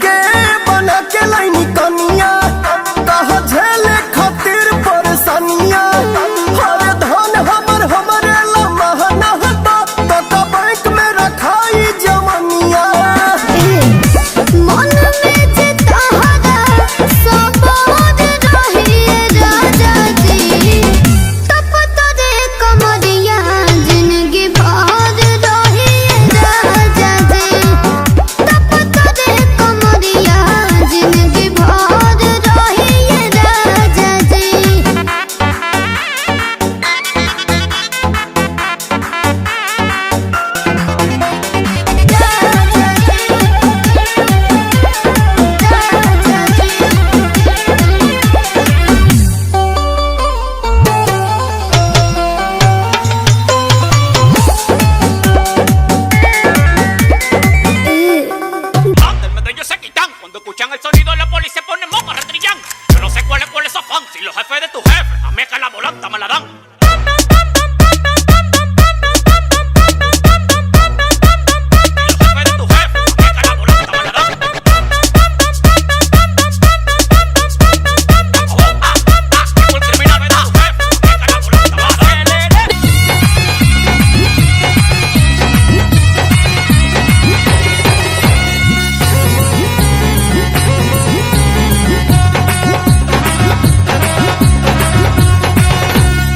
के बना के लाइनी कनिया कहा झेले खातिर परेशानिया हर धन हमरे ला महना तो बैंक में रखाई जमनिया मन में जे तहरा सबोद रहिए राजा जी तप तोरे कमरिया जिंदगी भर रहिए राजा जी तप तोरे कमरिया जिंदगी भर रहिए राजा जी Del medio se quitan. Cuando escuchan el sonido la policía pone moco retrillán. Yo no sé cuál es afán. Si los jefes de tu jefe a mí que la volanta me la dan.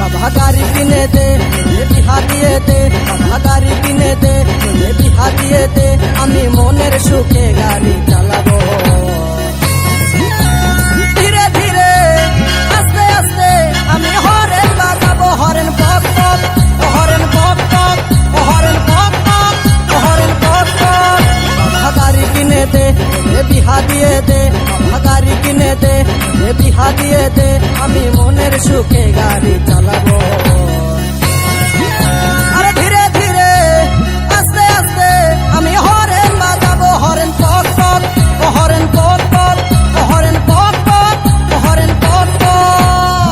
बाबा गाड़ी किने दे मुझे बिहा दिए दे बाबा गाड़ी किने दे मुझे बिहा दिए दे আমি মনের সুখে গাড়ি চালাবো ধীরে ধীরে আস্তে আস্তে আমি হরেন বাজাবো হরেন পক পক হরেন পক পক হরেন পক পক হরেন পক পক বাবা গাড়ি কিনে দে মুঝে বিহা দিয়ে দে বাবা গাড়ি কিনে দে মুঝে বিহা দিয়ে দে আমি মনের সুখে গাড়ি চালাবো